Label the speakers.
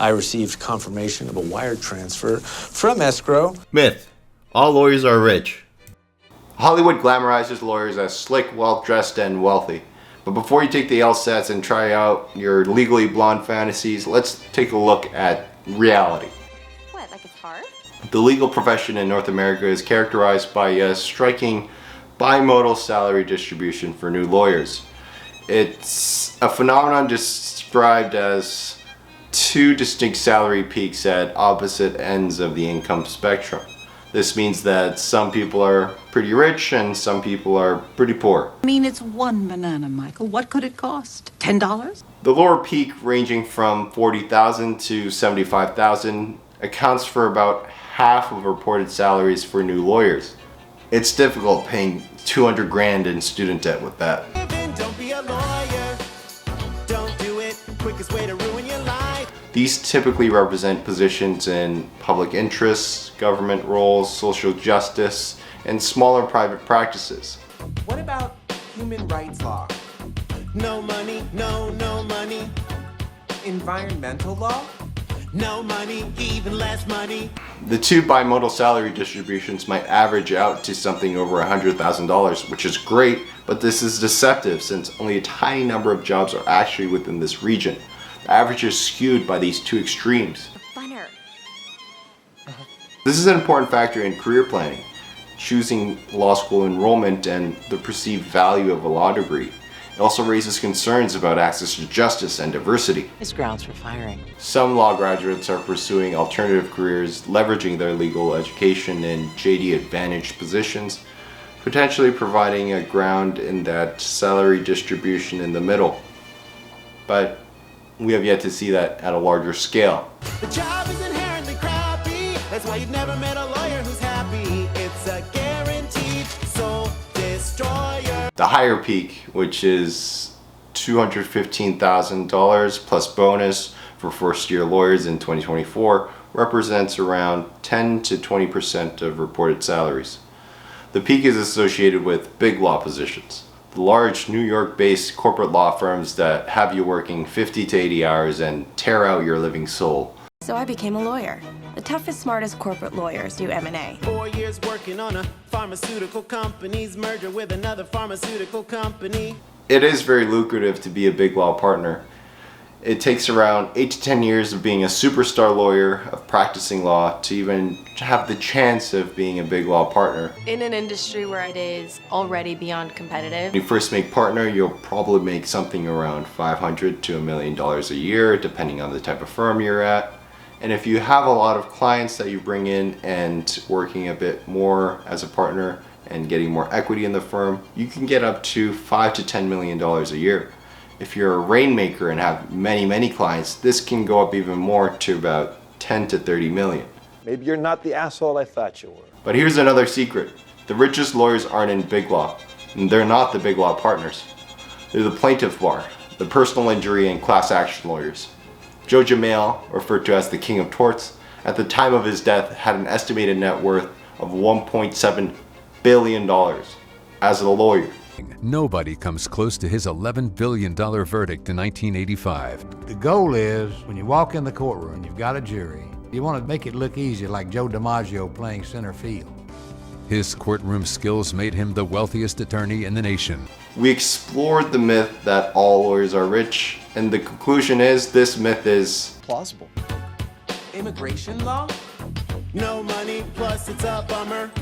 Speaker 1: I received confirmation of a wire transfer from escrow.
Speaker 2: Myth: all lawyers are rich. Hollywood glamorizes lawyers as slick, well-dressed, and wealthy. But before you take the LSATs and try out your legally blonde fantasies, let's take a look at reality.
Speaker 3: What, like it's hard?
Speaker 2: The legal profession in North America is characterized by a striking bimodal salary distribution for new lawyers. It's a phenomenon described as two distinct salary peaks at opposite ends of the income spectrum. This means that some people are pretty rich and some people are pretty poor.
Speaker 4: I mean, it's one banana, Michael. What could it cost? $10?
Speaker 2: The lower peak, ranging from $40,000 to $75,000, accounts for about half of reported salaries for new lawyers. It's difficult paying 200 grand in student debt with that.
Speaker 5: Don't be a lawyer. Don't do it. Quickest way to ruin your life.
Speaker 2: These typically represent positions in public interest, government roles, social justice, and smaller private practices.
Speaker 5: What about human rights law? No money, no money. Environmental law? No money, even less money.
Speaker 2: The two bimodal salary distributions might average out to something over $100,000, which is great, but this is deceptive since only a tiny number of jobs are actually within this region. The average is skewed by these two extremes.
Speaker 3: Funner.
Speaker 2: This is an important factor in career planning, choosing law school enrollment and the perceived value of a law degree. It also raises concerns about access to justice and diversity.
Speaker 4: It's grounds for firing.
Speaker 2: Some law graduates are pursuing alternative careers, leveraging their legal education in JD advantaged positions, potentially providing a ground in that salary distribution in the middle. But we have yet to see that at a larger scale.
Speaker 5: The job is inherently crappy. That's why you've never met a lawyer who's happy. It's a guaranteed soul destroyer.
Speaker 2: The higher peak, which is $215,000 plus bonus for first-year lawyers in 2024, represents around 10 to 20% of reported salaries. The peak is associated with big law positions. The large New York-based corporate law firms that have you working 50 to 80 hours and tear out your living soul.
Speaker 3: So I became a lawyer. The toughest, smartest corporate lawyers do M&A.
Speaker 5: 4 years working on a pharmaceutical company's merger with another pharmaceutical company.
Speaker 2: It is very lucrative to be a big law partner. It takes around 8 to 10 years of being a superstar lawyer, of practicing law, to even have the chance of being a big law partner.
Speaker 3: In an industry where it is already beyond competitive.
Speaker 2: When you first make partner, you'll probably make something around $500 to $1 million a year, depending on the type of firm you're at. And if you have a lot of clients that you bring in and working a bit more as a partner and getting more equity in the firm, you can get up to $5 to $10 million a year. If you're a rainmaker and have many clients, this can go up even more to about 10 to 30 million.
Speaker 6: Maybe you're not the asshole I thought you were.
Speaker 2: But here's another secret. The richest lawyers aren't in big law, and they're not the big law partners. They're the plaintiff bar, the personal injury and class action lawyers. Joe Jamail, referred to as the King of Torts, at the time of his death had an estimated net worth of $1.7 billion as a lawyer.
Speaker 7: Nobody comes close to his $11 billion verdict in 1985.
Speaker 8: The goal is, when you walk in the courtroom, you've got a jury, you want to make it look easy like Joe DiMaggio playing center field.
Speaker 7: His courtroom skills made him the wealthiest attorney in the nation.
Speaker 2: We explored the myth that all lawyers are rich, and the conclusion is this myth is
Speaker 6: Plausible.
Speaker 5: Immigration law? No money, plus it's a bummer.